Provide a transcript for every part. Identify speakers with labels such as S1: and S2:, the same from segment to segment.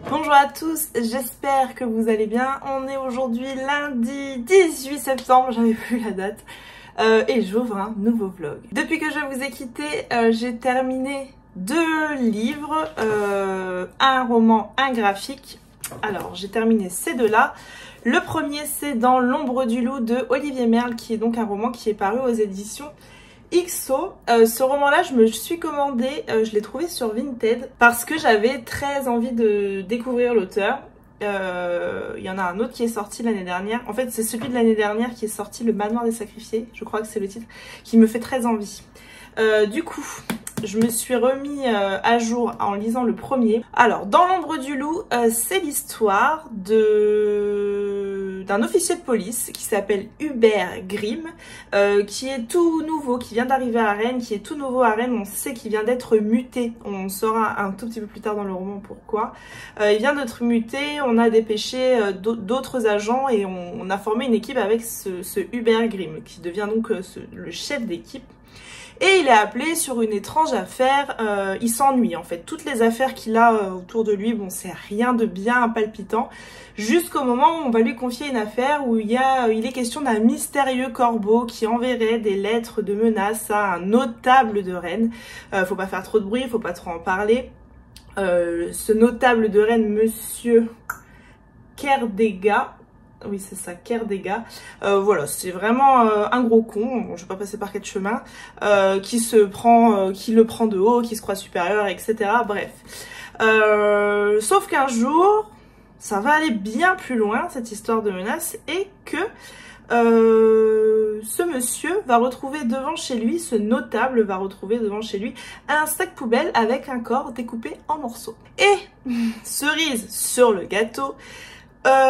S1: Bonjour à tous, j'espère que vous allez bien. On est aujourd'hui lundi 18 septembre, j'avais plus la date, et j'ouvre un nouveau vlog. Depuis que je vous ai quitté, j'ai terminé 2 livres, un roman, un graphique. Alors j'ai terminé ces deux-là. Le premier c'est Dans l'ombre du loup de Olivier Merle, qui est donc un roman qui est paru aux éditions XO. Ce roman-là, je me suis commandé, je l'ai trouvé sur Vinted parce que j'avais très envie de découvrir l'auteur. Il y en a un autre qui est sorti l'année dernière. En fait, c'est celui de l'année dernière qui est sorti, Le Manoir des Sacrifiés, je crois que c'est le titre, qui me fait très envie. Du coup, je me suis remis à jour en lisant le premier. Alors, Dans l'ombre du loup, c'est l'histoire d'un officier de police qui s'appelle Hubert Grimm, qui est tout nouveau, qui vient d'arriver à Rennes, qui est tout nouveau à Rennes. On sait qu'il vient d'être muté. On saura un tout petit peu plus tard dans le roman pourquoi. Il vient d'être muté, on a dépêché d'autres agents et on a formé une équipe avec ce Hubert Grimm, qui devient donc le chef d'équipe. Et il est appelé sur une étrange affaire, il s'ennuie en fait. Toutes les affaires qu'il a autour de lui, bon c'est rien de bien palpitant, jusqu'au moment où on va lui confier une affaire où il est question d'un mystérieux corbeau qui enverrait des lettres de menaces à un notable de Rennes. Faut pas faire trop de bruit, faut pas trop en parler. Ce notable de Rennes, monsieur Kerdega, oui c'est ça, Kerdega, voilà, c'est vraiment un gros con, bon, je vais pas passer par 4 chemins, qui le prend de haut, qui se croit supérieur, etc. Bref. Sauf qu'un jour, ça va aller bien plus loin, cette histoire de menace, et que ce monsieur va retrouver devant chez lui, ce notable va retrouver devant chez lui un sac poubelle avec un corps découpé en morceaux. Et, cerise sur le gâteau,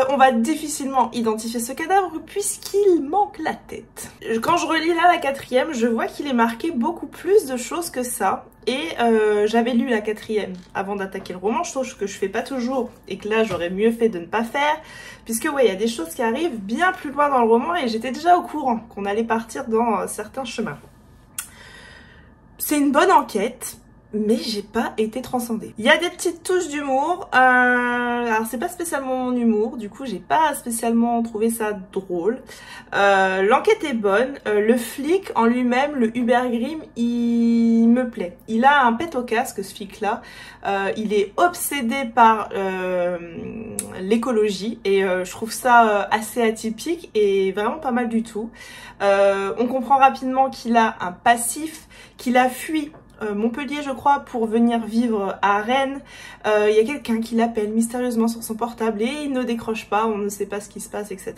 S1: on va difficilement identifier ce cadavre puisqu'il manque la tête. Quand je relis là la 4e, je vois qu'il est marqué beaucoup plus de choses que ça. Et j'avais lu la 4e avant d'attaquer le roman, chose que je fais pas toujours et que là j'aurais mieux fait de ne pas faire. Puisque ouais, il y a des choses qui arrivent bien plus loin dans le roman et j'étais déjà au courant qu'on allait partir dans certains chemins. C'est une bonne enquête, mais j'ai pas été transcendée. Il y a des petites touches d'humour, alors c'est pas spécialement mon humour, du coup j'ai pas spécialement trouvé ça drôle. L'enquête est bonne, le flic en lui-même, le Hubert Grimm, il me plaît. Il a un pet au casque ce flic là, il est obsédé par l'écologie et je trouve ça assez atypique et vraiment pas mal du tout. On comprend rapidement qu'il a un passif, qu'il a fui Montpellier je crois pour venir vivre à Rennes. Il y a quelqu'un qui l'appelle mystérieusement sur son portable et il ne décroche pas, on ne sait pas ce qui se passe, etc.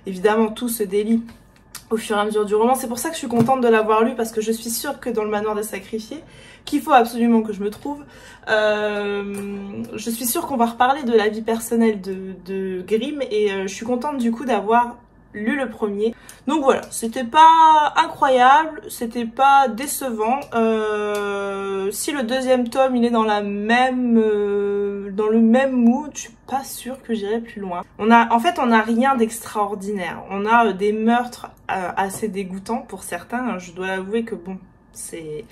S1: Évidemment tout se délie au fur et à mesure du roman, c'est pour ça que je suis contente de l'avoir lu parce que je suis sûre que dans le Manoir des Sacrifiés, qu'il faut absolument que je me trouve, je suis sûre qu'on va reparler de la vie personnelle de Grimm et je suis contente du coup d'avoir lu le premier. Donc voilà, c'était pas incroyable, c'était pas décevant. Si le 2e tome il est dans le même mood, je suis pas sûre que j'irai plus loin. En fait on a rien d'extraordinaire. On a des meurtres assez dégoûtants pour certains, je dois l'avouer que bon, c'est...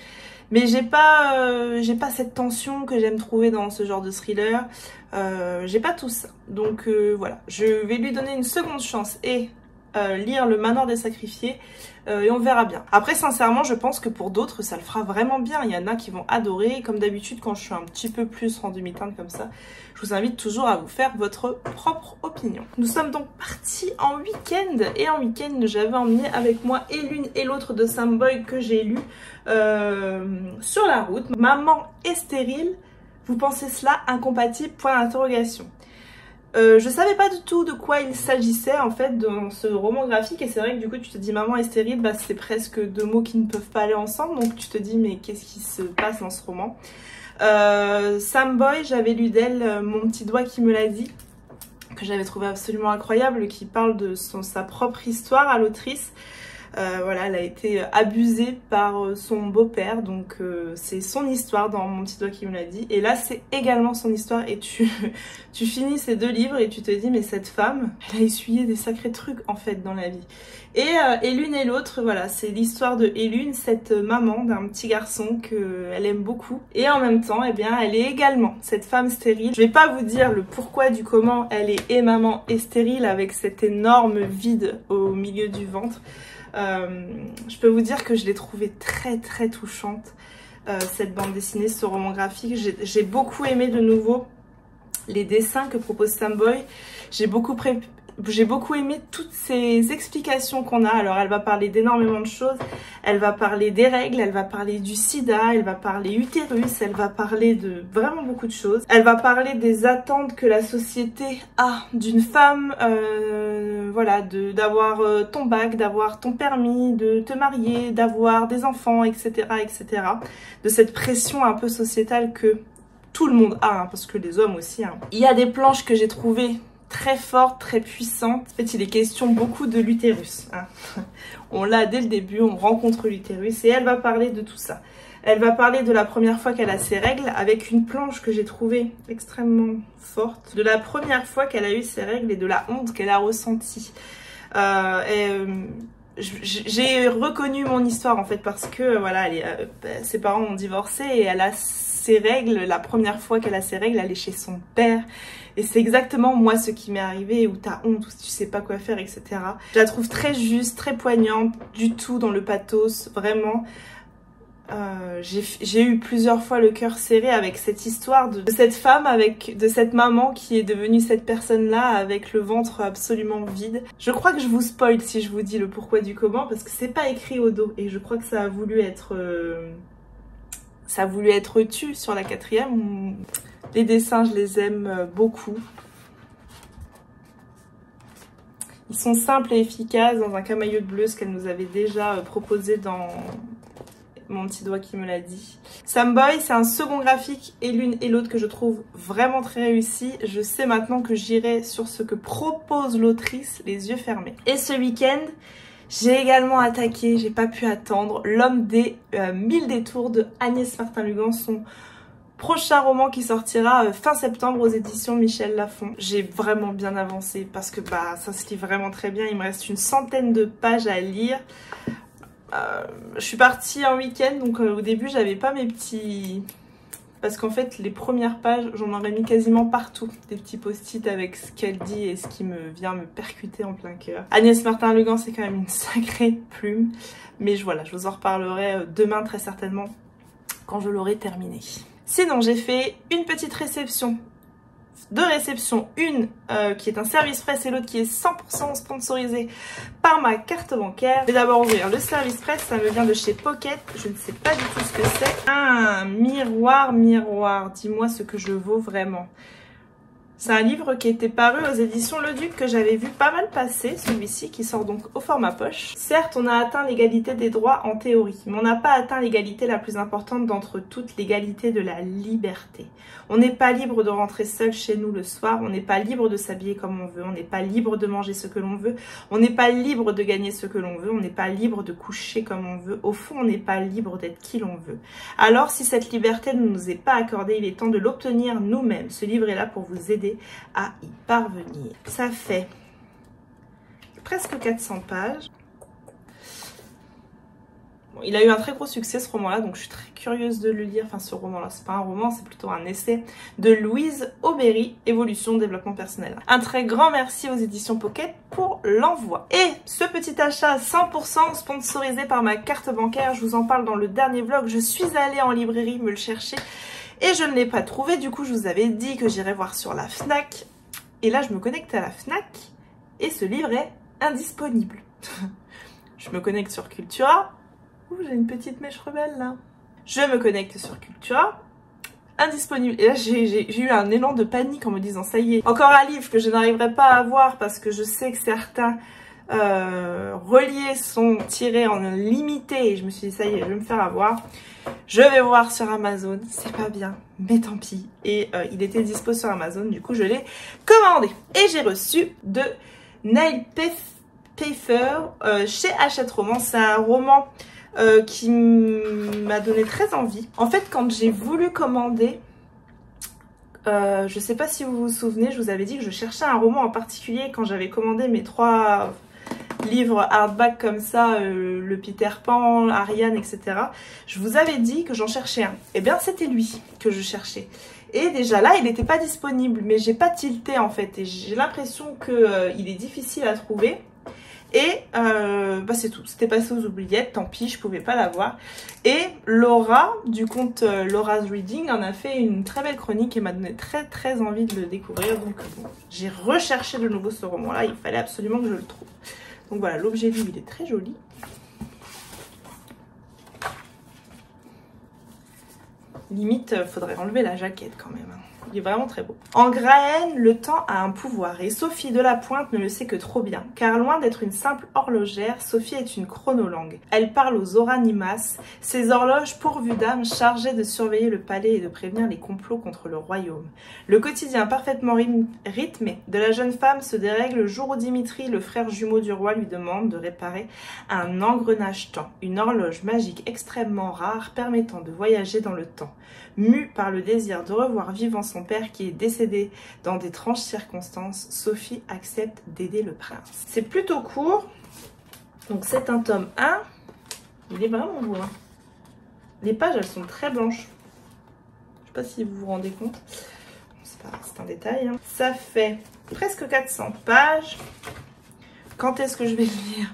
S1: Mais j'ai pas cette tension que j'aime trouver dans ce genre de thriller. J'ai pas tout ça. Donc voilà, je vais lui donner une seconde chance et lire Le Manoir des Sacrifiés et on verra bien. Après sincèrement je pense que pour d'autres ça le fera vraiment bien, il y en a qui vont adorer. Comme d'habitude quand je suis un petit peu plus rendu mi-teinte comme ça, je vous invite toujours à vous faire votre propre opinion. Nous sommes donc partis en week-end et en week-end j'avais emmené avec moi et l'une et l'autre de Sam Boyd que j'ai lu sur la route. Maman est stérile, vous pensez cela incompatible? Point d'interrogation. Je savais pas du tout de quoi il s'agissait en fait dans ce roman graphique et c'est vrai que du coup tu te dis maman est stérile, bah c'est presque 2 mots qui ne peuvent pas aller ensemble, donc tu te dis mais qu'est-ce qui se passe dans ce roman? Sam Boy, j'avais lu d'elle Mon petit doigt qui me l'a dit, que j'avais trouvé absolument incroyable, qui parle de sa propre histoire à l'autrice. Voilà, elle a été abusée par son beau-père, donc c'est son histoire dans Mon petit doigt qui me l'a dit. Et là, c'est également son histoire et tu finis ces deux livres et tu te dis mais cette femme, elle a essuyé des sacrés trucs en fait dans la vie. Et l'une et l'autre, voilà, c'est l'histoire de Elune, cette maman d'un petit garçon qu'elle aime beaucoup. Et en même temps, eh bien, elle est également cette femme stérile. Je vais pas vous dire le pourquoi du comment elle est et maman et stérile avec cet énorme vide au milieu du ventre. Je peux vous dire que je l'ai trouvée très très touchante, cette bande dessinée, ce roman graphique. J'ai beaucoup aimé de nouveau les dessins que propose Sam Boy. J'ai beaucoup aimé toutes ces explications qu'on a. Alors elle va parler d'énormément de choses, elle va parler des règles, elle va parler du sida, elle va parler utérus, elle va parler de vraiment beaucoup de choses. Elle va parler des attentes que la société a d'une femme, voilà, d'avoir ton bac, d'avoir ton permis, de te marier, d'avoir des enfants, etc., etc. De cette pression un peu sociétale que tout le monde a, hein, parce que les hommes aussi. Hein. Il y a des planches que j'ai trouvées très forte, très puissante. En fait, il est question beaucoup de l'utérus. Hein. On l'a dès le début, on rencontre l'utérus et elle va parler de tout ça. Elle va parler de la première fois qu'elle a ses règles avec une planche que j'ai trouvée extrêmement forte. De la première fois qu'elle a eu ses règles et de la honte qu'elle a ressentie. J'ai reconnu mon histoire en fait parce que voilà, ses parents ont divorcé et elle a ses règles. La première fois qu'elle a ses règles, elle est chez son père. Et c'est exactement moi ce qui m'est arrivé, où t'as honte, où tu sais pas quoi faire, etc. Je la trouve très juste, très poignante, du tout dans le pathos, vraiment. J'ai eu plusieurs fois le cœur serré avec cette histoire de cette femme, de cette maman qui est devenue cette personne-là avec le ventre absolument vide. Je crois que je vous spoil si je vous dis le pourquoi du comment, parce que c'est pas écrit au dos et je crois que ça a voulu être tu sur la 4e. Les dessins, je les aime beaucoup. Ils sont simples et efficaces dans un camaïeu bleu, ce qu'elle nous avait déjà proposé dans Mon petit doigt qui me l'a dit. Sam Boy, c'est un second graphique et l'une et l'autre que je trouve vraiment très réussi. Je sais maintenant que j'irai sur ce que propose l'autrice, les yeux fermés. Et ce week-end, j'ai également attaqué, j'ai pas pu attendre, L'homme des 1000 détours de Agnès Martin-Lugan, son prochain roman qui sortira fin septembre aux éditions Michel Lafon. J'ai vraiment bien avancé parce que bah ça se lit vraiment très bien. Il me reste une centaine de pages à lire. Je suis partie en week-end, donc au début j'avais pas mes petits... Parce qu'en fait les premières pages, j'en aurais mis quasiment partout. Des petits post-it avec ce qu'elle dit et ce qui me vient me percuter en plein cœur. Agnès Martin-Lugan, c'est quand même une sacrée plume. Mais voilà, je vous en reparlerai demain très certainement quand je l'aurai terminé. Sinon, j'ai fait une petite réception. Deux réceptions, une qui est un service presse et l'autre qui est 100% sponsorisée par ma carte bancaire. Je vais d'abord ouvrir le service presse, ça me vient de chez Pocket, je ne sais pas du tout ce que c'est. Un miroir, dis-moi ce que je vaux vraiment. C'est un livre qui était paru aux éditions Le Duc que j'avais vu pas mal passer, celui-ci qui sort donc au format poche. Certes, on a atteint l'égalité des droits en théorie, mais on n'a pas atteint l'égalité la plus importante d'entre toutes, l'égalité de la liberté. On n'est pas libre de rentrer seul chez nous le soir, on n'est pas libre de s'habiller comme on veut, on n'est pas libre de manger ce que l'on veut, on n'est pas libre de gagner ce que l'on veut, on n'est pas libre de coucher comme on veut, au fond on n'est pas libre d'être qui l'on veut. Alors si cette liberté ne nous est pas accordée, il est temps de l'obtenir nous-mêmes. Ce livre est là pour vous aider à y parvenir. Ça fait presque 400 pages. Bon, il a eu un très gros succès ce roman-là, donc je suis très curieuse de le lire. Enfin, ce roman-là, c'est pas un roman, c'est plutôt un essai de Louise Aubéry, Évolution, développement personnel. Un très grand merci aux éditions Pocket pour l'envoi. Et ce petit achat 100% sponsorisé par ma carte bancaire, je vous en parle dans le dernier vlog. Je suis allée en librairie me le chercher et je ne l'ai pas trouvé. Du coup, je vous avais dit que j'irais voir sur la Fnac. Et là, je me connecte à la Fnac et ce livre est indisponible. Je me connecte sur Cultura. Ouh, j'ai une petite mèche rebelle là. Je me connecte sur Cultura. Indisponible. Et là, j'ai eu un élan de panique en me disant, ça y est, encore un livre que je n'arriverai pas à avoir parce que je sais que certains reliés sont tirés en limité et je me suis dit ça y est, je vais me faire avoir. Je vais voir sur Amazon, c'est pas bien, mais tant pis. Et il était dispo sur Amazon, du coup je l'ai commandé. Et j'ai reçu de Neil Pfeiffer chez Hachette Roman. C'est un roman qui m'a donné très envie. En fait, quand j'ai voulu commander, je sais pas si vous vous souvenez, je vous avais dit que je cherchais un roman en particulier quand j'avais commandé mes 3 livres hardback comme ça, le Peter Pan, Ariane, etc. Je vous avais dit que j'en cherchais un. Et bien c'était lui que je cherchais. Et déjà là, il n'était pas disponible, mais j'ai pas tilté en fait. Et j'ai l'impression qu'il est difficile à trouver. Et bah c'est tout, c'était passé aux oubliettes, tant pis, je pouvais pas l'avoir. Et Laura, du compte Laura's Reading, en a fait une très belle chronique et m'a donné très envie de le découvrir. Donc bon, j'ai recherché de nouveau ce roman-là, il fallait absolument que je le trouve. Donc voilà, l'objet livre, il est très joli. Limite, faudrait enlever la jaquette quand même. Il est vraiment très beau. En Grahaine, le temps a un pouvoir et Sophie de la Pointe ne le sait que trop bien. Car loin d'être une simple horlogère, Sophie est une chronolangue. Elle parle aux oranimas, ces horloges pourvues d'âmes chargées de surveiller le palais et de prévenir les complots contre le royaume. Le quotidien parfaitement rythmé de la jeune femme se dérègle le jour où Dimitri, le frère jumeau du roi, lui demande de réparer un engrenage temps, une horloge magique extrêmement rare permettant de voyager dans le temps. Mue par le désir de revoir vivant son père qui est décédé dans d'étranges circonstances, Sophie accepte d'aider le prince. C'est plutôt court, donc c'est un tome 1, il est vraiment beau. Hein. Les pages, elles sont très blanches. Je sais pas si vous vous rendez compte, c'est un détail. Hein. Ça fait presque 400 pages. Quand est-ce que je vais le lire?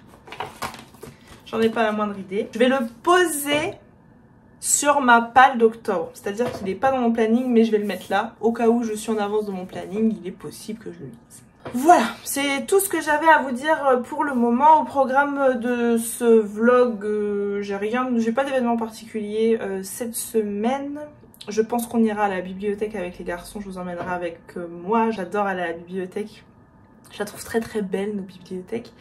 S1: J'en ai pas la moindre idée. Je vais le poser sur ma palle d'octobre, c'est-à-dire qu'il n'est pas dans mon planning, mais je vais le mettre là, au cas où je suis en avance de mon planning, il est possible que je le lise. Voilà, c'est tout ce que j'avais à vous dire pour le moment. Au programme de ce vlog, j'ai pas d'événement particulier cette semaine. Je pense qu'on ira à la bibliothèque avec les garçons, je vous emmènerai avec moi, j'adore aller à la bibliothèque. Je la trouve très belle, nos bibliothèques.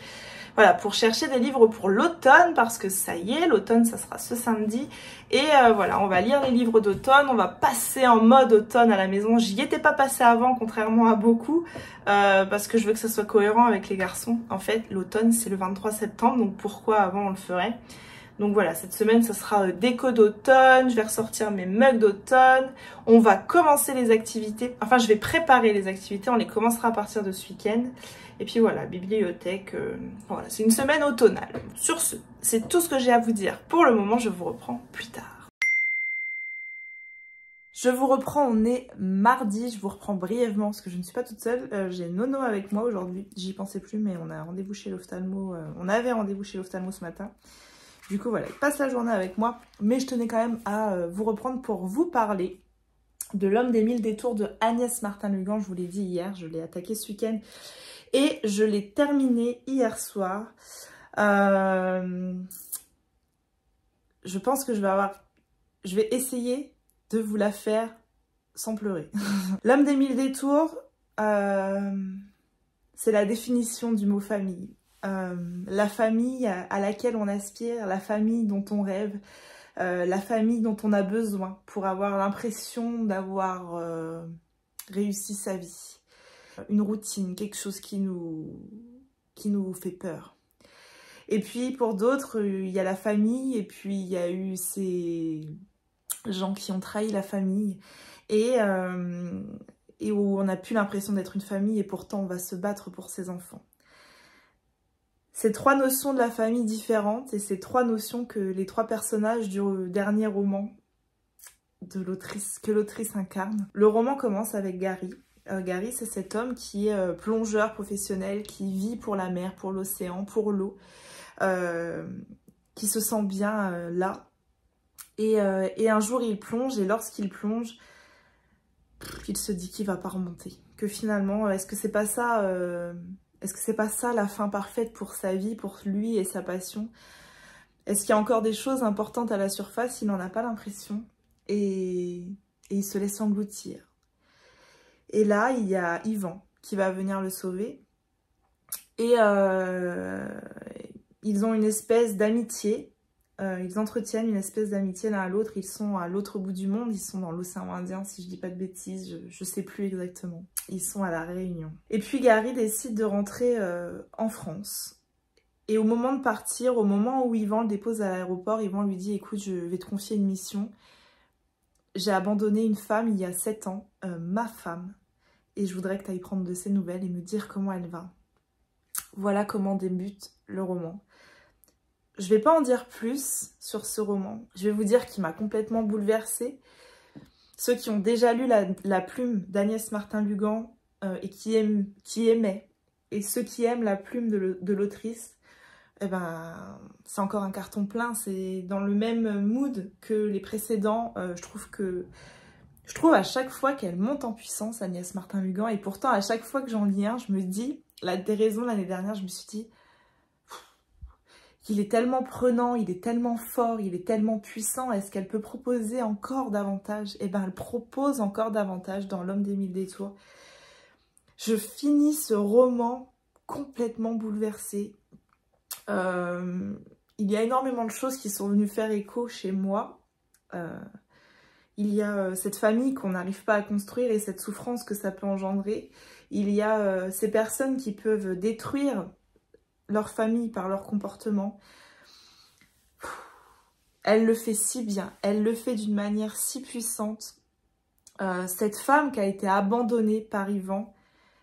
S1: Voilà, pour chercher des livres pour l'automne, parce que ça y est, l'automne, ça sera ce samedi. Et voilà, on va lire les livres d'automne, on va passer en mode automne à la maison. J'y étais pas passée avant, contrairement à beaucoup, parce que je veux que ça soit cohérent avec les garçons. En fait, l'automne, c'est le 23 septembre, donc pourquoi avant on le ferait? Donc voilà, cette semaine, ça sera déco d'automne, je vais ressortir mes mugs d'automne, on va commencer les activités, enfin je vais préparer les activités, on les commencera à partir de ce week-end. Et puis voilà, bibliothèque, voilà, c'est une semaine automnale. Sur ce, c'est tout ce que j'ai à vous dire. Pour le moment, je vous reprends plus tard. Je vous reprends, on est mardi, je vous reprends brièvement parce que je ne suis pas toute seule. J'ai Nono avec moi aujourd'hui, j'y pensais plus mais on a rendez-vous chez l'ophtalmo, on avait rendez-vous chez l'ophtalmo ce matin. Du coup voilà, il passe la journée avec moi, mais je tenais quand même à vous reprendre pour vous parler de L'Homme des 1000 détours de Agnès Martin-Lugan. Je vous l'ai dit hier, je l'ai attaqué ce week-end et je l'ai terminé hier soir. Je pense que je vais essayer de vous la faire sans pleurer. L'Homme des 1000 détours, c'est la définition du mot famille. La famille à laquelle on aspire, la famille dont on rêve, la famille dont on a besoin pour avoir l'impression d'avoir réussi sa vie. Une routine, quelque chose qui nous fait peur. Et puis pour d'autres, il y a la famille et puis il y a eu ces gens qui ont trahi la famille et où on n'a plus l'impression d'être une famille et pourtant on va se battre pour ses enfants. Ces 3 notions de la famille différentes et ces 3 notions que les 3 personnages du dernier roman de l'autrice, que l'autrice incarne. Le roman commence avec Gary. Gary, c'est cet homme qui est plongeur professionnel, qui vit pour la mer, pour l'océan, pour l'eau, qui se sent bien là. Et un jour, il plonge et lorsqu'il plonge, il se dit qu'il va pas remonter. Que finalement, est-ce que c'est pas ça... Est-ce que c'est pas ça la fin parfaite pour sa vie, pour lui et sa passion? Est-ce qu'il y a encore des choses importantes à la surface? Il n'en a pas l'impression. Et il se laisse engloutir. Et là, il y a Yvan qui va venir le sauver. Et ils ont une espèce d'amitié. Ils entretiennent une espèce d'amitié l'un à l'autre. Ils sont à l'autre bout du monde. Ils sont dans l'océan Indien, si je dis pas de bêtises. Je sais plus exactement. Ils sont à La Réunion. Et puis Gary décide de rentrer en France. Et au moment de partir, au moment où Yvan le dépose à l'aéroport, Yvan lui dit « Écoute, je vais te confier une mission. J'ai abandonné une femme il y a 7 ans, ma femme. Et je voudrais que tu ailles prendre de ses nouvelles et me dire comment elle va. » Voilà comment débute le roman. Je vais pas en dire plus sur ce roman. Je vais vous dire qu'il m'a complètement bouleversée. Ceux qui ont déjà lu la plume d'Agnès Martin-Lugan et qui aimaient, et ceux qui aiment la plume de l'autrice, eh ben, c'est encore un carton plein. C'est dans le même mood que les précédents. Je trouve à chaque fois qu'elle monte en puissance, Agnès Martin-Lugan, et pourtant à chaque fois que j'en lis un, je me dis, des raisons l'année dernière, je me suis dit, il est tellement prenant, il est tellement fort, il est tellement puissant, est-ce qu'elle peut proposer encore davantage? Eh ben, elle propose encore davantage dans L'Homme des 1000 détours. Je finis ce roman complètement bouleversée. Il y a énormément de choses qui sont venues faire écho chez moi. Il y a cette famille qu'on n'arrive pas à construire et cette souffrance que ça peut engendrer. Il y a ces personnes qui peuvent détruire leur famille par leur comportement. Elle le fait si bien, elle le fait d'une manière si puissante. Cette femme qui a été abandonnée par Yvan,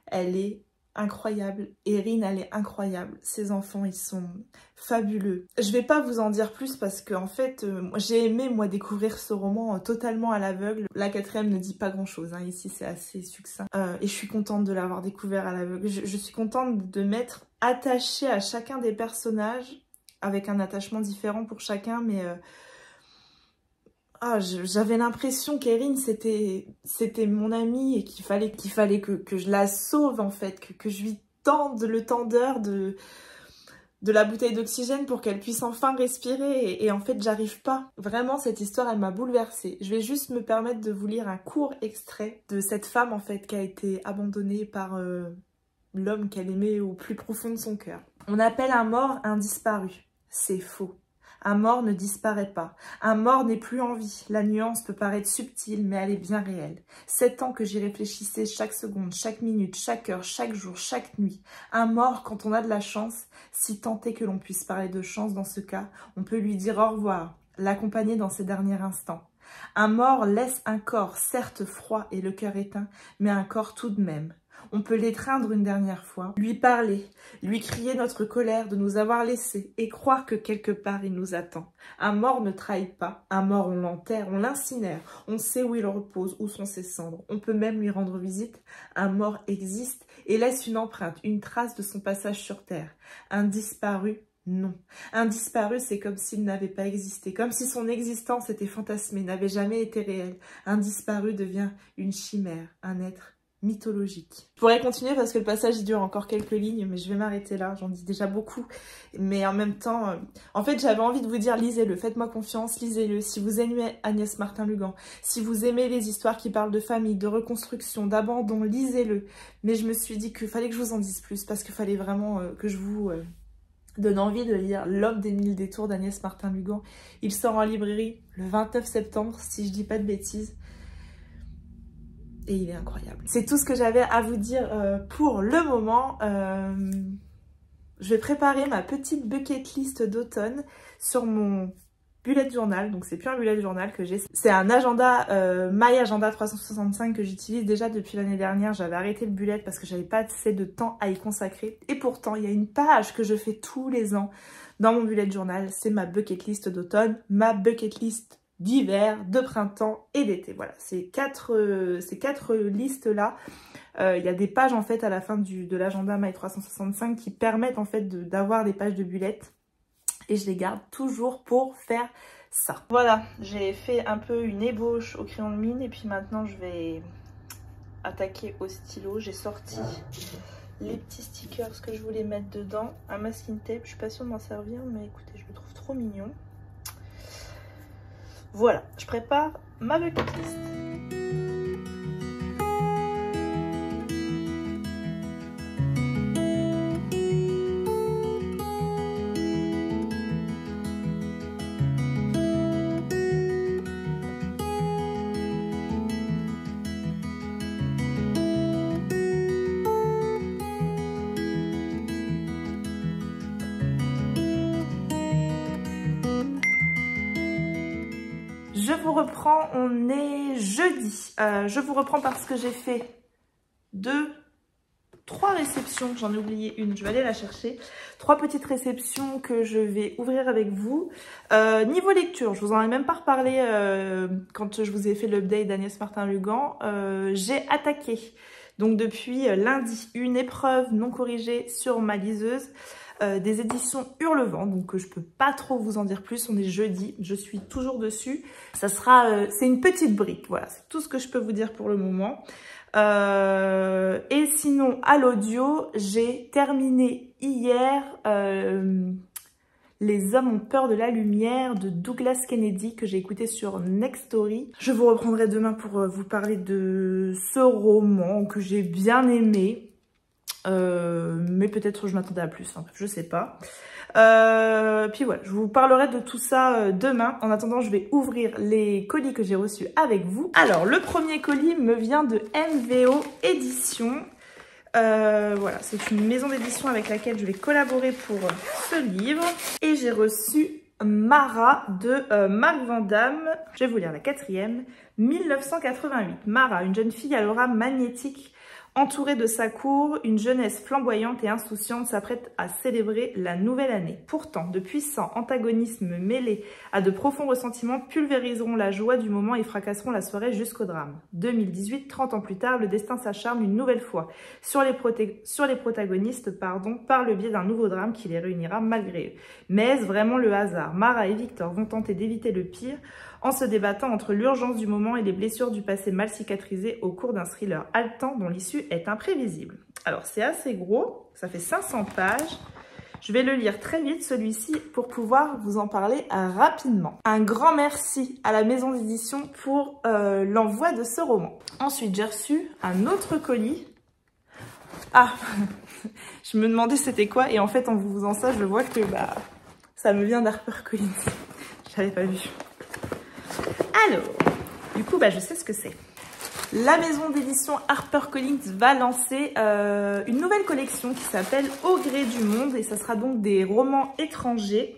S1: elle est incroyable. Erin, elle est incroyable. Ses enfants, ils sont fabuleux. Je vais pas vous en dire plus parce que en fait, j'ai aimé moi découvrir ce roman totalement à l'aveugle. La 4e ne dit pas grand chose, hein. Ici c'est assez succinct. Et je suis contente de l'avoir découvert à l'aveugle. Je suis contente de m'être attachée à chacun des personnages avec un attachement différent pour chacun, mais j'avais l'impression qu'Erin c'était mon amie et qu'il fallait que je la sauve en fait, que je lui tende le tendeur de la bouteille d'oxygène pour qu'elle puisse enfin respirer et en fait j'arrive pas. Vraiment cette histoire elle m'a bouleversée. Je vais juste me permettre de vous lire un court extrait de cette femme en fait qui a été abandonnée par l'homme qu'elle aimait au plus profond de son cœur. On appelle un mort un disparu. C'est faux. Un mort ne disparaît pas. Un mort n'est plus en vie. La nuance peut paraître subtile, mais elle est bien réelle. 7 ans que j'y réfléchissais chaque seconde, chaque minute, chaque heure, chaque jour, chaque nuit. Un mort, quand on a de la chance, si tant est que l'on puisse parler de chance dans ce cas, on peut lui dire au revoir, l'accompagner dans ses derniers instants. Un mort laisse un corps, certes froid et le cœur éteint, mais un corps tout de même. On peut l'étreindre une dernière fois, lui parler, lui crier notre colère de nous avoir laissés et croire que quelque part il nous attend. Un mort ne trahit pas, un mort on l'enterre, on l'incinère, on sait où il repose, où sont ses cendres. On peut même lui rendre visite. Un mort existe et laisse une empreinte, une trace de son passage sur terre. Un disparu, non. Un disparu, c'est comme s'il n'avait pas existé, comme si son existence était fantasmée, n'avait jamais été réelle. Un disparu devient une chimère, un être mythologique. Je pourrais continuer parce que le passage dure encore quelques lignes, mais je vais m'arrêter là, j'en dis déjà beaucoup. Mais en même temps, en fait j'avais envie de vous dire lisez-le, faites-moi confiance, lisez-le. Si vous aimez Agnès Martin-Lugan, si vous aimez les histoires qui parlent de famille, de reconstruction, d'abandon, lisez-le. Mais je me suis dit qu'il fallait que je vous en dise plus, parce qu'il fallait vraiment que je vous donne envie de lire L'Homme des 1000 détours d'Agnès Martin-Lugan. Il sort en librairie le 29 septembre, si je dis pas de bêtises. Et il est incroyable. C'est tout ce que j'avais à vous dire pour le moment. Je vais préparer ma petite bucket list d'automne sur mon bullet journal. Donc c'est plus un bullet journal que j'ai. C'est un agenda, My Agenda 365 que j'utilise déjà depuis l'année dernière. J'avais arrêté le bullet parce que j'avais pas assez de temps à y consacrer. Et pourtant, il y a une page que je fais tous les ans dans mon bullet journal. C'est ma bucket list d'automne, ma bucket list d'hiver, de printemps et d'été. Voilà, ces quatre listes-là. Il y a des pages en fait à la fin de l'agenda My 365 qui permettent en fait d'avoir des pages de bullet. Et je les garde toujours pour faire ça. Voilà, j'ai fait un peu une ébauche au crayon de mine et puis maintenant je vais attaquer au stylo. J'ai sorti les petits stickers que je voulais mettre dedans. Un masking tape, je suis pas sûre de m'en servir mais écoutez, je le trouve trop mignon. Voilà, je prépare ma bucket list. vous reprends, on est jeudi. Je vous reprends parce que j'ai fait 3 réceptions, j'en ai oublié une, je vais aller la chercher. 3 petites réceptions que je vais ouvrir avec vous. Niveau lecture, je vous en ai même pas reparlé quand je vous ai fait l'update d'Agnès Martin-Lugan. J'ai attaqué, donc depuis lundi, une épreuve non corrigée sur ma liseuse. Des éditions Hurlevent, donc je peux pas trop vous en dire plus, on est jeudi, je suis toujours dessus. Ça sera, c'est une petite brique, voilà, c'est tout ce que je peux vous dire pour le moment. Et sinon, à l'audio, j'ai terminé hier Les hommes ont peur de la lumière de Douglas Kennedy que j'ai écouté sur Nextory. Je vous reprendrai demain pour vous parler de ce roman que j'ai bien aimé. Mais peut-être je m'attendais à plus, enfin, je sais pas. Puis voilà, je vous parlerai de tout ça demain. En attendant, je vais ouvrir les colis que j'ai reçus avec vous. Alors, le premier colis me vient de MVO Édition. Voilà, c'est une maison d'édition avec laquelle je vais collaborer pour ce livre. Et j'ai reçu Mara de Marc Vandamme. Je vais vous lire la 4e. 1988. Mara, une jeune fille à l'aura magnétique. Entourée de sa cour, une jeunesse flamboyante et insouciante s'apprête à célébrer la nouvelle année. Pourtant, de puissants antagonismes mêlés à de profonds ressentiments pulvériseront la joie du moment et fracasseront la soirée jusqu'au drame. 2018, 30 ans plus tard, le destin s'acharne une nouvelle fois sur les protagonistes par le biais d'un nouveau drame qui les réunira malgré eux. Mais est-ce vraiment le hasard? Mara et Victor vont tenter d'éviter le pire en se débattant entre l'urgence du moment et les blessures du passé mal cicatrisées au cours d'un thriller haletant dont l'issue est imprévisible. Alors c'est assez gros, ça fait 500 pages. Je vais le lire très vite celui-ci pour pouvoir vous en parler rapidement. Un grand merci à la maison d'édition pour l'envoi de ce roman. Ensuite j'ai reçu un autre colis. Ah, je me demandais c'était quoi et en fait en vous faisant ça je vois que ça me vient d'HarperCollins. Je l'avais pas vu. Alors, du coup, je sais ce que c'est. La maison d'édition HarperCollins va lancer une nouvelle collection qui s'appelle Au gré du monde et ça sera donc des romans étrangers.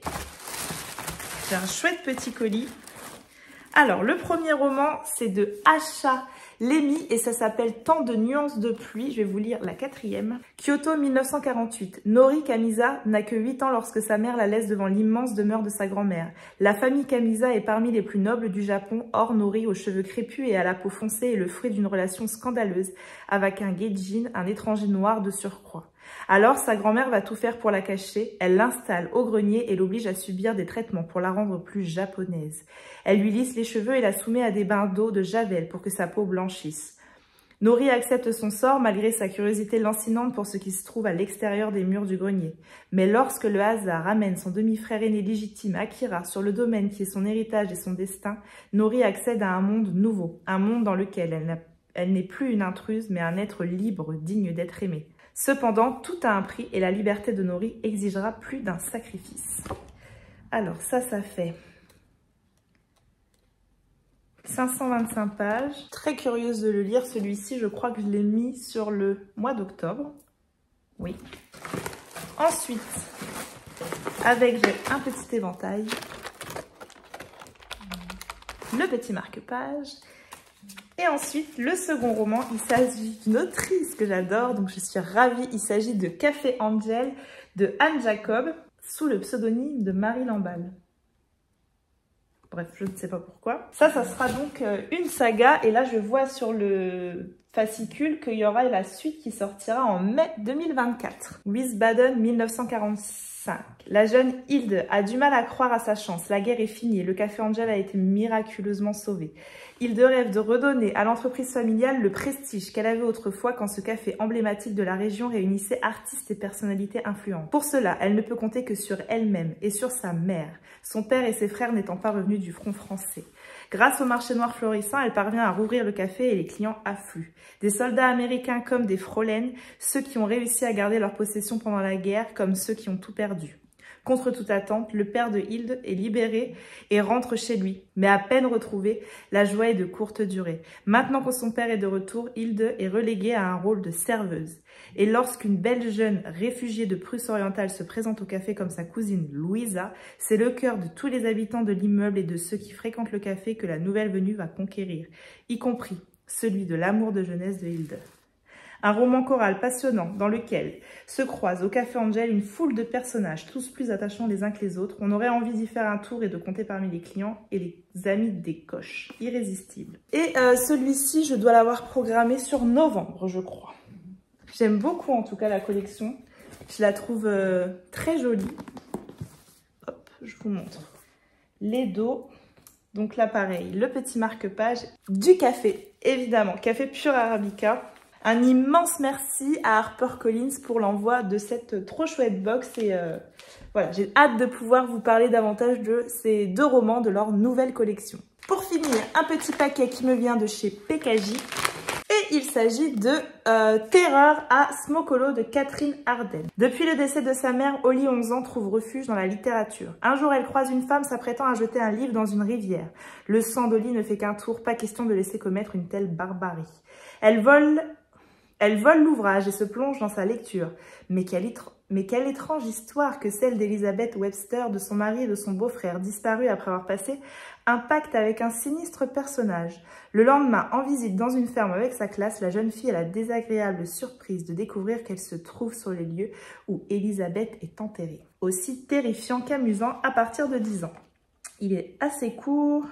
S1: C'est un chouette petit colis. Alors, le premier roman, c'est de Asha Lemi et ça s'appelle Tant de nuances de pluie. Je vais vous lire la 4e. Kyoto 1948. Nori Kamisa n'a que 8 ans lorsque sa mère la laisse devant l'immense demeure de sa grand-mère. La famille Kamisa est parmi les plus nobles du Japon. Or, Nori, aux cheveux crépus et à la peau foncée, est le fruit d'une relation scandaleuse avec un gaijin, un étranger noir de surcroît. Alors, sa grand-mère va tout faire pour la cacher. Elle l'installe au grenier et l'oblige à subir des traitements pour la rendre plus japonaise. Elle lui lisse les cheveux et la soumet à des bains d'eau de javel pour que sa peau blanchisse. Nori accepte son sort malgré sa curiosité lancinante pour ce qui se trouve à l'extérieur des murs du grenier. Mais lorsque le hasard amène son demi-frère aîné légitime Akira sur le domaine qui est son héritage et son destin, Nori accède à un monde nouveau, un monde dans lequel elle n'est plus une intruse mais un être libre digne d'être aimé. Cependant, tout a un prix et la liberté de Nori exigera plus d'un sacrifice. Alors ça fait 525 pages. Très curieuse de le lire, celui-ci, je crois que je l'ai mis sur le mois d'octobre. Oui. Ensuite, j'ai un petit éventail. Le petit marque-page. Et ensuite, le second roman, il s'agit d'une autrice que j'adore, donc je suis ravie. Il s'agit de Café Angel de Anne Jacob, sous le pseudonyme de Marie Lamballe. Bref, je ne sais pas pourquoi. Ça sera donc une saga. Et là, je vois sur le fascicule qu'il y aura la suite qui sortira en mai 2024. Wiesbaden 1945. La jeune Hilde a du mal à croire à sa chance. La guerre est finie et le Café Angel a été miraculeusement sauvé. Hilde rêve de redonner à l'entreprise familiale le prestige qu'elle avait autrefois quand ce café emblématique de la région réunissait artistes et personnalités influentes. Pour cela, elle ne peut compter que sur elle-même et sur sa mère, son père et ses frères n'étant pas revenus du front français. Grâce au marché noir florissant, elle parvient à rouvrir le café et les clients affluent. Des soldats américains comme des Fräulein, ceux qui ont réussi à garder leur possession pendant la guerre comme ceux qui ont tout perdu. Contre toute attente, le père de Hilde est libéré et rentre chez lui. Mais à peine retrouvé, la joie est de courte durée. Maintenant que son père est de retour, Hilde est reléguée à un rôle de serveuse. Et lorsqu'une belle jeune réfugiée de Prusse orientale se présente au café comme sa cousine Louisa, c'est le cœur de tous les habitants de l'immeuble et de ceux qui fréquentent le café que la nouvelle venue va conquérir, y compris celui de l'amour de jeunesse de Hilde. Un roman choral passionnant dans lequel se croisent au Café Angel une foule de personnages, tous plus attachants les uns que les autres. On aurait envie d'y faire un tour et de compter parmi les clients et les amis des coches. Irrésistible. Et celui-ci, je dois l'avoir programmé sur novembre, je crois. J'aime beaucoup en tout cas la collection. Je la trouve très jolie. Hop, je vous montre. Les dos. Donc là, pareil, le petit marque-page du café, évidemment. Café Pure Arabica. Un immense merci à HarperCollins pour l'envoi de cette trop chouette box. Et voilà, j'ai hâte de pouvoir vous parler davantage de ces 2 romans de leur nouvelle collection. Pour finir, un petit paquet qui me vient de chez PKJ. Et il s'agit de Terreur à Smokolo de Catherine Arden. Depuis le décès de sa mère, Holly, 11 ans, trouve refuge dans la littérature. Un jour, elle croise une femme s'apprêtant à jeter un livre dans une rivière. Le sang d'Holly ne fait qu'un tour, pas question de laisser commettre une telle barbarie. Elle vole l'ouvrage et se plonge dans sa lecture. Mais quelle étrange histoire que celle d'Elizabeth Webster, de son mari et de son beau-frère, disparu après avoir passé un pacte avec un sinistre personnage. Le lendemain, en visite dans une ferme avec sa classe, la jeune fille a la désagréable surprise de découvrir qu'elle se trouve sur les lieux où Elizabeth est enterrée. Aussi terrifiant qu'amusant à partir de 10 ans. Il est assez court...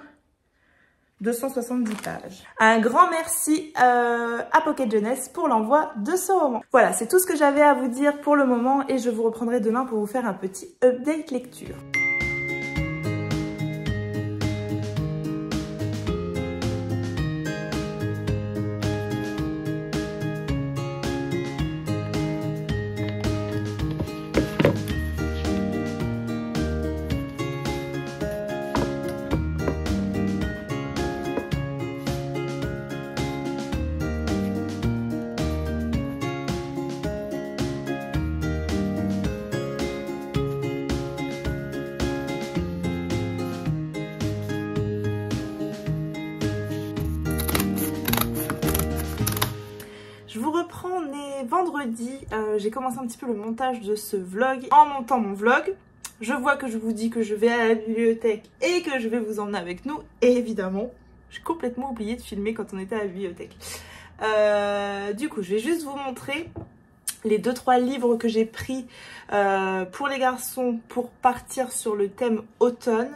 S1: 270 pages. Un grand merci à Pocket Jeunesse pour l'envoi de ce roman. Voilà, c'est tout ce que j'avais à vous dire pour le moment et je vous reprendrai demain pour vous faire un petit update lecture. On est vendredi, j'ai commencé un petit peu le montage de ce vlog. En montant mon vlog, je vois que je vous dis que je vais à la bibliothèque et que je vais vous emmener avec nous. Et évidemment, j'ai complètement oublié de filmer quand on était à la bibliothèque. Du coup, je vais juste vous montrer les 2-3 livres que j'ai pris pour les garçons pour partir sur le thème automne.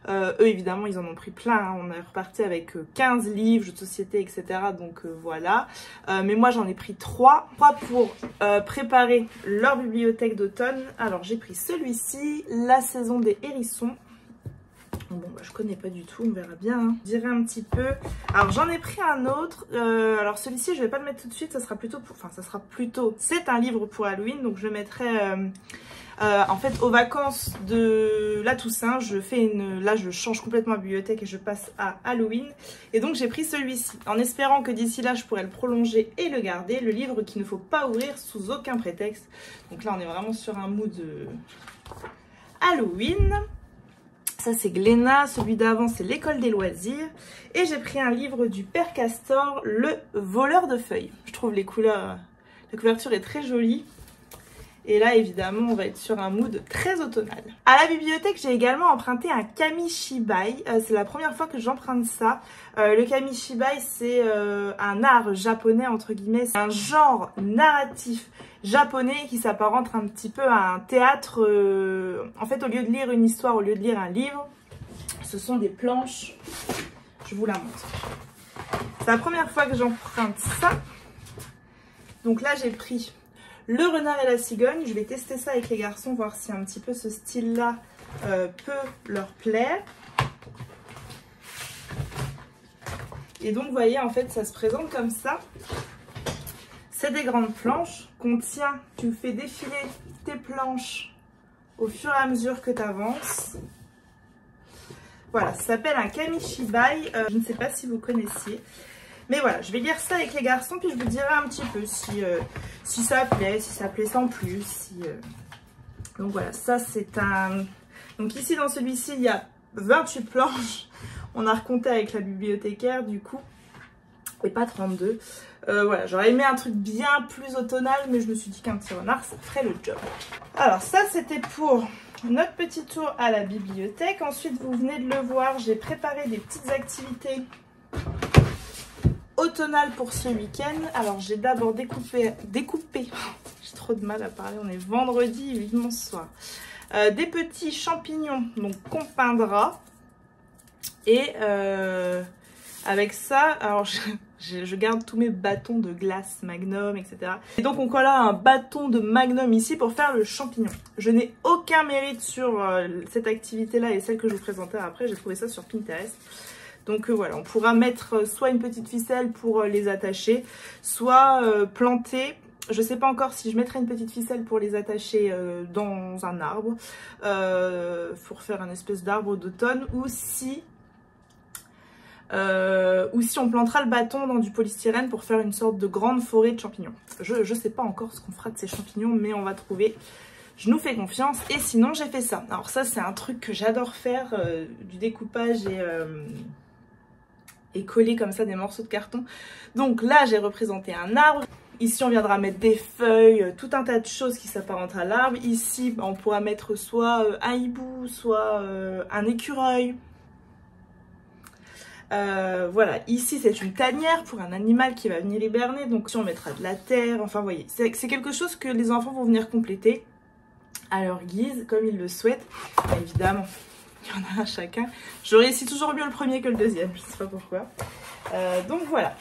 S1: Eux évidemment ils en ont pris plein, hein. On est reparti avec 15 livres, jeux de société, etc. Donc voilà. Mais moi j'en ai pris 3 pour préparer leur bibliothèque d'automne. Alors j'ai pris celui-ci, La saison des hérissons. Bon, bah, je connais pas du tout, on verra bien, hein. Je dirais un petit peu. Alors j'en ai pris un autre. Alors celui-ci je vais pas le mettre tout de suite, ça sera plutôt pour... Enfin ça sera plutôt... C'est un livre pour Halloween, donc je le mettrai en fait aux vacances de la Toussaint. Je fais une... Là je change complètement ma bibliothèque et je passe à Halloween. Et donc j'ai pris celui-ci, en espérant que d'ici là je pourrais le prolonger et le garder. Le livre qu'il ne faut pas ouvrir sous aucun prétexte. Donc là on est vraiment sur un mood Halloween. Ça c'est Glénat, celui d'avant c'est l'école des loisirs. Et j'ai pris un livre du Père Castor, Le voleur de feuilles. Je trouve les couleurs, la couverture est très jolie. Et là évidemment on va être sur un mood très automnal. À la bibliothèque j'ai également emprunté un Kamishibai. C'est la première fois que j'emprunte ça. Le Kamishibai c'est un art japonais entre guillemets. C'est un genre narratif japonais qui s'apparente un petit peu à un théâtre. En fait au lieu de lire une histoire, au lieu de lire un livre, ce sont des planches. Je vous la montre. C'est la première fois que j'emprunte ça. Donc là j'ai pris Le renard et la cigogne. Je vais tester ça avec les garçons, voir si un petit peu ce style-là peut leur plaire. Et donc, vous voyez, en fait, ça se présente comme ça. C'est des grandes planches qu'on tient. Tu fais défiler tes planches au fur et à mesure que tu avances. Voilà, ça s'appelle un Kamishibai. Je ne sais pas si vous connaissiez. Mais voilà, je vais lire ça avec les garçons, puis je vous dirai un petit peu si ça plaît sans plus, Donc voilà, ça c'est un... Donc ici dans celui-ci il y a 28 planches. On a recompté avec la bibliothécaire du coup. Et pas 32. Voilà, j'aurais aimé un truc bien plus automnal, mais je me suis dit qu'un petit renard, ça ferait le job. Alors ça, c'était pour notre petit tour à la bibliothèque. Ensuite, vous venez de le voir, j'ai préparé des petites activités automnales pour ce week-end. Alors, j'ai d'abord découpé, j'ai trop de mal à parler, on est vendredi, vivement ce soir. Des petits champignons, donc qu'on peindra. Et avec ça, alors je garde tous mes bâtons de glace Magnum, etc. Et donc on colle un bâton de Magnum ici pour faire le champignon. Je n'ai aucun mérite sur cette activité-là et celle que je vous présenterai après. J'ai trouvé ça sur Pinterest. Donc voilà, on pourra mettre soit une petite ficelle pour les attacher, soit planter. Je ne sais pas encore si je mettrai une petite ficelle pour les attacher dans un arbre, pour faire un espèce d'arbre d'automne, ou si on plantera le bâton dans du polystyrène pour faire une sorte de grande forêt de champignons. Je sais pas encore ce qu'on fera de ces champignons, mais on va trouver. Je nous fais confiance. Et sinon, j'ai fait ça. Alors ça, c'est un truc que j'adore faire, du découpage et coller comme ça des morceaux de carton. Donc là, j'ai représenté un arbre. Ici, on viendra mettre des feuilles, tout un tas de choses qui s'apparentent à l'arbre. Ici, on pourra mettre soit un hibou, soit un écureuil. Voilà, ici c'est une tanière pour un animal qui va venir hiberner, donc si on mettra de la terre, enfin vous voyez, c'est quelque chose que les enfants vont venir compléter à leur guise, comme ils le souhaitent. Évidemment, il y en a un chacun. Je réussis toujours mieux le premier que le deuxième, je sais pas pourquoi. Donc voilà,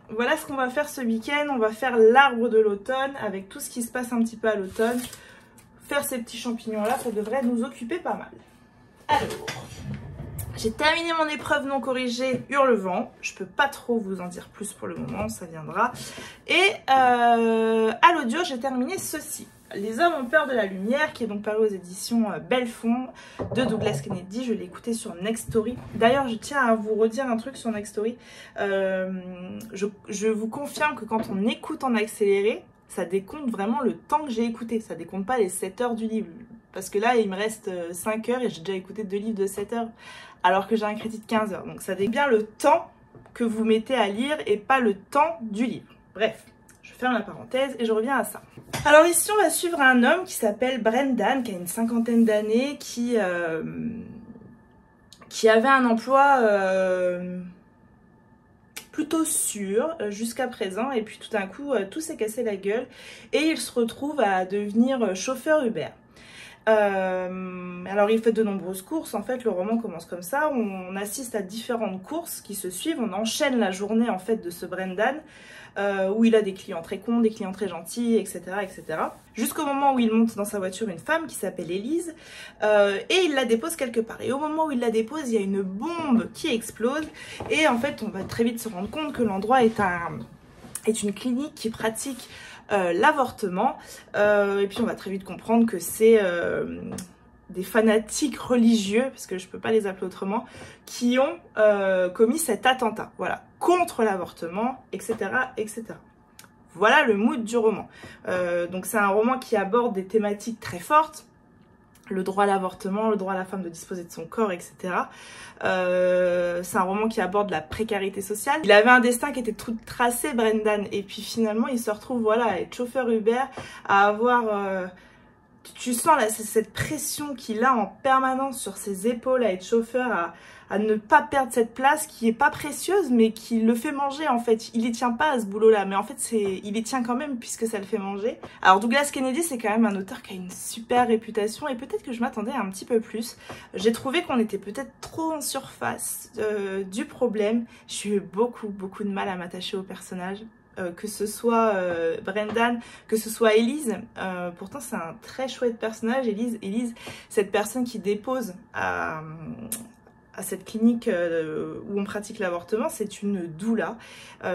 S1: voilà ce qu'on va faire ce week-end. On va faire l'arbre de l'automne avec tout ce qui se passe un petit peu à l'automne. Faire ces petits champignons là, ça devrait nous occuper pas mal. Alors... j'ai terminé mon épreuve non corrigée Hurlevent. Je peux pas trop vous en dire plus pour le moment, ça viendra. Et à l'audio, j'ai terminé ceci. Les hommes ont peur de la lumière, qui est donc paru aux éditions Belfond de Douglas Kennedy. Je l'ai écouté sur Nextory. D'ailleurs, je tiens à vous redire un truc sur Nextory. Je vous confirme que quand on écoute en accéléré, ça décompte vraiment le temps que j'ai écouté. Ça décompte pas les 7 heures du livre. Parce que là, il me reste 5 heures et j'ai déjà écouté 2 livres de 7 heures. Alors que j'ai un crédit de 15 heures. Donc ça décompte bien le temps que vous mettez à lire et pas le temps du livre. Bref, je ferme la parenthèse et je reviens à ça. Alors ici, on va suivre un homme qui s'appelle Brendan, qui a une cinquantaine d'années, qui avait un emploi plutôt sûr jusqu'à présent. Et puis tout d'un coup, tout s'est cassé la gueule. Et il se retrouve à devenir chauffeur Uber. Alors il fait de nombreuses courses, en fait le roman commence comme ça, on assiste à différentes courses qui se suivent, on enchaîne la journée en fait de ce Brendan, où il a des clients très cons, des clients très gentils, etc. etc. Jusqu'au moment où il monte dans sa voiture une femme qui s'appelle Élise, et il la dépose quelque part. Et au moment où il la dépose, il y a une bombe qui explose, et en fait on va très vite se rendre compte que l'endroit est une clinique qui pratique l'avortement, et puis on va très vite comprendre que c'est des fanatiques religieux, parce que je peux pas les appeler autrement, qui ont commis cet attentat, voilà, contre l'avortement, etc., etc. Voilà le mood du roman. Donc c'est un roman qui aborde des thématiques très fortes, le droit à l'avortement, le droit à la femme de disposer de son corps, etc. C'est un roman qui aborde la précarité sociale. Il avait un destin qui était tout tracé, Brendan, et puis finalement il se retrouve voilà, à être chauffeur Uber, à avoir... tu sens là, cette pression qu'il a en permanence sur ses épaules à être chauffeur, à ne pas perdre cette place qui est pas précieuse mais qui le fait manger en fait. Il y tient pas à ce boulot là mais en fait il y tient quand même puisque ça le fait manger. Alors Douglas Kennedy c'est quand même un auteur qui a une super réputation et peut-être que je m'attendais à un petit peu plus. J'ai trouvé qu'on était peut-être trop en surface du problème. J'ai eu beaucoup de mal à m'attacher au personnage. Que ce soit Brendan, que ce soit Élise, pourtant c'est un très chouette personnage. Élise, cette personne qui dépose à cette clinique où on pratique l'avortement, c'est une doula.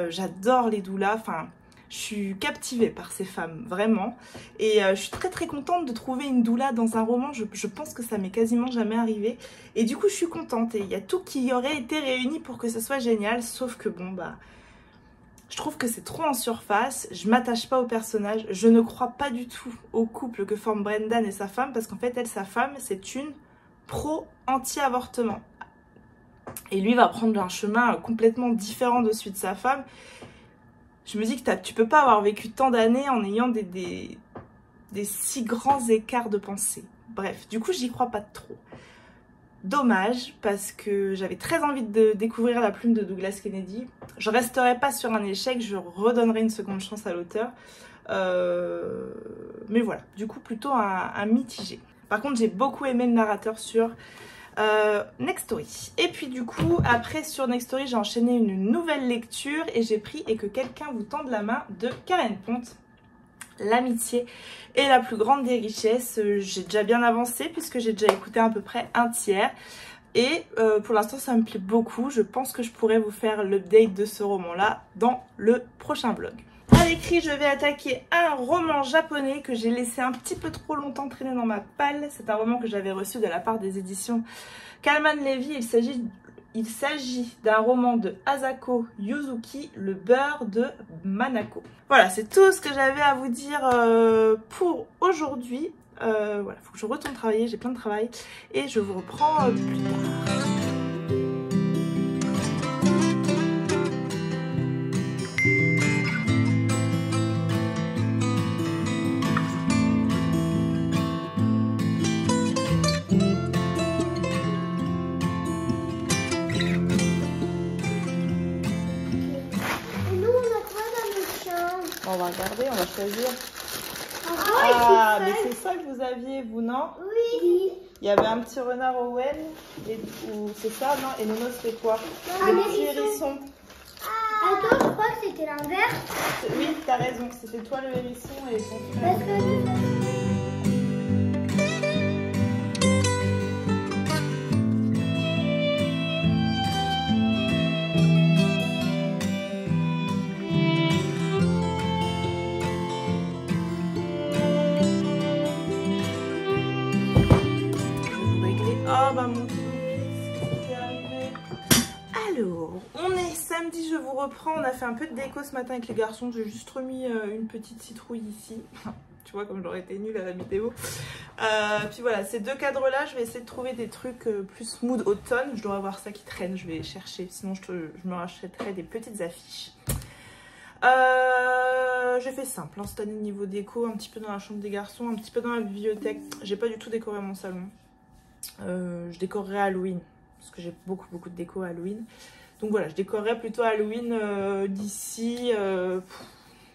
S1: J'adore les doulas, enfin je suis captivée par ces femmes, vraiment. Et je suis très contente de trouver une doula dans un roman, je pense que ça m'est quasiment jamais arrivé. Et du coup je suis contente, et il y a tout qui aurait été réuni pour que ce soit génial, sauf que bon bah... Je trouve que c'est trop en surface, je m'attache pas au personnage, je ne crois pas du tout au couple que forment Brendan et sa femme, parce qu'en fait, elle, sa femme, c'est une pro anti-avortement. Et lui va prendre un chemin complètement différent de celui de sa femme. Je me dis que tu peux pas avoir vécu tant d'années en ayant des si grands écarts de pensée. Bref, du coup, j'y crois pas trop. Dommage, parce que j'avais très envie de découvrir La plume de Douglas Kennedy. Je resterai pas sur un échec, je redonnerai une seconde chance à l'auteur. Mais voilà, du coup plutôt un mitigé. Par contre, j'ai beaucoup aimé le narrateur sur Next Story. Et puis du coup, après sur Next Story, j'ai enchaîné une nouvelle lecture et j'ai pris Et que quelqu'un vous tende la main de Karen Pont. L'amitié est la plus grande des richesses. J'ai déjà bien avancé puisque j'ai déjà écouté à peu près un tiers. Et pour l'instant, ça me plaît beaucoup. Je pense que je pourrais vous faire l'update de ce roman-là dans le prochain vlog. À l'écrit, je vais attaquer un roman japonais que j'ai laissé un petit peu trop longtemps traîner dans ma palle. C'est un roman que j'avais reçu de la part des éditions Calman Levy. Il s'agit d'un roman de Asako Yuzuki, Le beurre de Manako. Voilà, c'est tout ce que j'avais à vous dire pour aujourd'hui. Voilà, faut que je retourne travailler, j'ai plein de travail. Et je vous reprends plus tard. On va regarder, on va choisir. Ah, mais c'est ça que vous aviez, vous, non?
S2: Oui.
S1: Il y avait un petit renard Owen, c'est ça, non? Et Nono, c'était quoi? Le petit hérisson.
S2: Attends, je crois que c'était l'inverse.
S1: Oui, t'as raison, c'était toi le hérisson et ton frère.
S2: Parce que...
S1: Ah bah mon Dieu, qu'est-ce qui est arrivé? Alors, on est samedi, je vous reprends. On a fait un peu de déco ce matin avec les garçons. J'ai juste remis une petite citrouille ici. Tu vois comme j'aurais été nulle à la vidéo. Puis voilà, ces deux cadres-là, je vais essayer de trouver des trucs plus mood automne. Je dois avoir ça qui traîne, je vais chercher. Sinon, je me rachèterai des petites affiches. J'ai fait simple, hein, cette année niveau déco, un petit peu dans la chambre des garçons, un petit peu dans la bibliothèque. J'ai pas du tout décoré mon salon. Je décorerai Halloween parce que j'ai beaucoup de déco à Halloween, donc voilà, je décorerai plutôt Halloween d'ici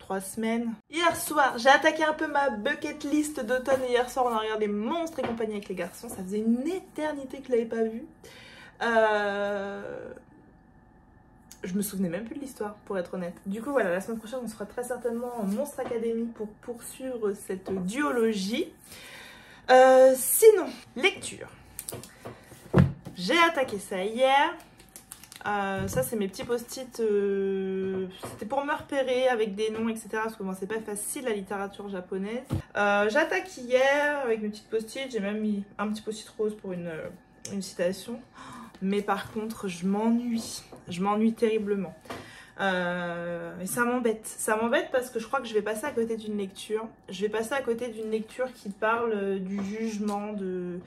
S1: 3 semaines. Hier soir j'ai attaqué un peu ma bucket list d'automne et hier soir on a regardé Monstres et compagnie avec les garçons. Ça faisait une éternité que je l'avais pas vu. Je me souvenais même plus de l'histoire pour être honnête. Du coup voilà, la semaine prochaine on sera très certainement en Monstre Academy pour poursuivre cette duologie. Sinon, lecture. J'ai attaqué ça hier. Ça c'est mes petits post-it. C'était pour me repérer avec des noms, etc. Parce que bon, c'est pas facile la littérature japonaise. J'attaque hier avec mes petites post-it. J'ai même mis un petit post-it rose pour une citation. Mais par contre, je m'ennuie. Je m'ennuie terriblement. Mais ça m'embête parce que je crois que je vais passer à côté d'une lecture. Je vais passer à côté d'une lecture qui parle du jugement de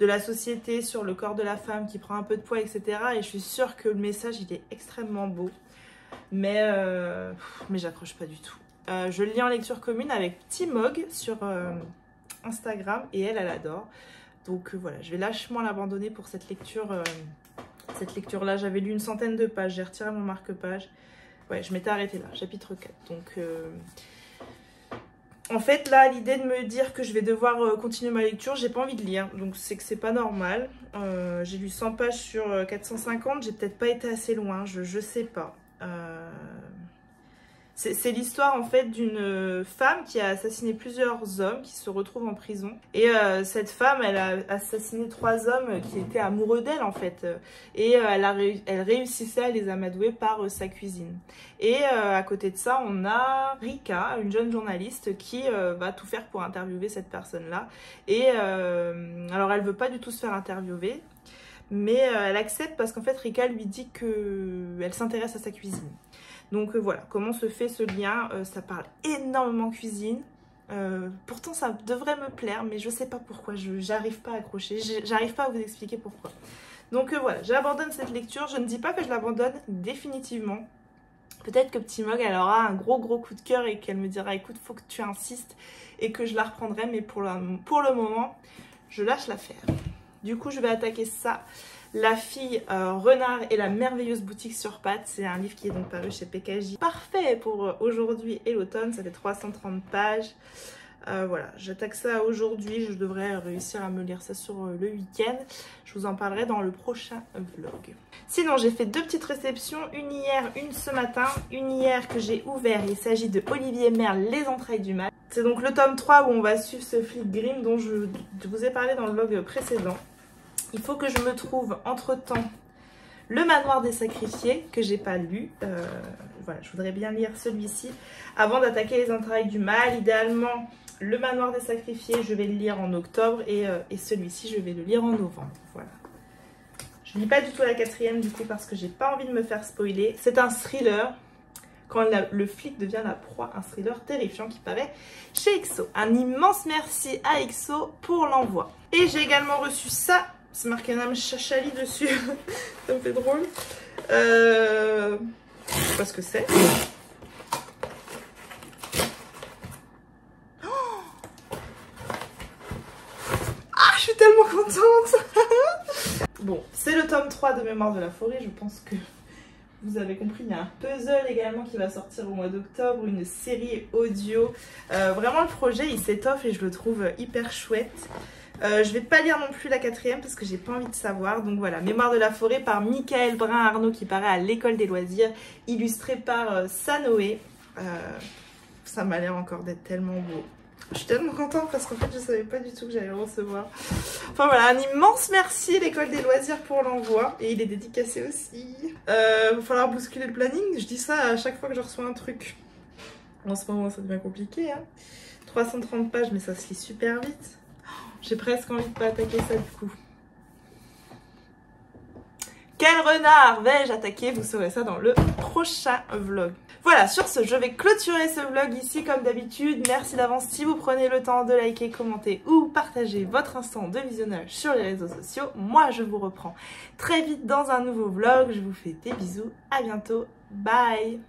S1: la société sur le corps de la femme qui prend un peu de poids, etc. Et je suis sûre que le message il est extrêmement beau, mais j'accroche pas du tout. Je le lis en lecture commune avec Timog sur Instagram et elle adore. Donc voilà, je vais lâchement l'abandonner pour cette lecture. Cette lecture-là, j'avais lu une centaine de pages, j'ai retiré mon marque-page. Ouais, je m'étais arrêtée là, chapitre 4. Donc, en fait, là, l'idée de me dire que je vais devoir continuer ma lecture, j'ai pas envie de lire. Donc, c'est que c'est pas normal. J'ai lu 100 pages sur 450, j'ai peut-être pas été assez loin, je sais pas. C'est l'histoire en fait d'une femme qui a assassiné plusieurs hommes qui se retrouvent en prison. Et cette femme, elle a assassiné 3 hommes qui étaient amoureux d'elle en fait. Et elle réussissait à les amadouer par sa cuisine. Et à côté de ça, on a Rika, une jeune journaliste qui va tout faire pour interviewer cette personne-là. Et alors elle veut pas du tout se faire interviewer. Mais elle accepte parce qu'en fait Rika lui dit qu'elle s'intéresse à sa cuisine. Donc voilà, comment se fait ce lien. Ça parle énormément cuisine. Pourtant ça devrait me plaire, mais je sais pas pourquoi, j'arrive pas à accrocher, j'arrive pas à vous expliquer pourquoi. Donc voilà, j'abandonne cette lecture. Je ne dis pas que je l'abandonne définitivement. Peut-être que Petit Mog, elle aura un gros coup de cœur et qu'elle me dira écoute, faut que tu insistes et que je la reprendrai, mais pour le moment, je lâche l'affaire. Du coup, je vais attaquer ça. La fille renard et la merveilleuse boutique sur pattes. C'est un livre qui est donc paru chez PKJ. Parfait pour aujourd'hui et l'automne, ça fait 330 pages. Voilà, j'attaque ça aujourd'hui, je devrais réussir à me lire ça sur le week-end. Je vous en parlerai dans le prochain vlog. Sinon, j'ai fait 2 petites réceptions, une hier, une ce matin. Une hier que j'ai ouvert, il s'agit de Olivier Merle, Les entrailles du mal. C'est donc le tome 3 où on va suivre ce flic Grimm dont je vous ai parlé dans le vlog précédent. Il faut que je me trouve entre-temps Le Manoir des Sacrifiés, que j'ai pas lu. Voilà, je voudrais bien lire celui-ci avant d'attaquer Les entrailles du mal. Idéalement, Le Manoir des Sacrifiés, je vais le lire en octobre et celui-ci, je vais le lire en novembre. Voilà. Je lis pas du tout la 4e du coup parce que j'ai pas envie de me faire spoiler. C'est un thriller. Quand le flic devient la proie, un thriller terrifiant qui paraît chez XO. Un immense merci à XO pour l'envoi. Et j'ai également reçu ça. C'est marqué Nam Chachali dessus. Ça me fait drôle. Je sais pas ce que c'est. Ah, je suis tellement contente. Bon, c'est le tome 3 de Mémoire de la forêt. Je pense que vous avez compris, il y a un puzzle également qui va sortir au mois d'octobre, une série audio. Vraiment, le projet, il s'étoffe et je le trouve hyper chouette. Je vais pas lire non plus la 4e parce que j'ai pas envie de savoir. Donc voilà, Mémoire de la forêt par Michael Brun-Arnaud qui paraît à l'école des loisirs, illustré par Sanoé. Ça m'a l'air encore d'être tellement beau. Je suis tellement contente parce qu'en fait je savais pas du tout que j'allais le recevoir. Enfin voilà, un immense merci l'école des loisirs pour l'envoi. Et il est dédicacé aussi. Va falloir bousculer le planning. Je dis ça à chaque fois que je reçois un truc. En ce moment ça devient compliqué hein. 330 pages mais ça se lit super vite. J'ai presque envie de pas attaquer ça du coup. Quel renard vais-je attaquer? Vous saurez ça dans le prochain vlog. Voilà, sur ce, je vais clôturer ce vlog ici comme d'habitude. Merci d'avance si vous prenez le temps de liker, commenter ou partager votre instant de visionnage sur les réseaux sociaux. Moi, je vous reprends très vite dans un nouveau vlog. Je vous fais des bisous. À bientôt. Bye!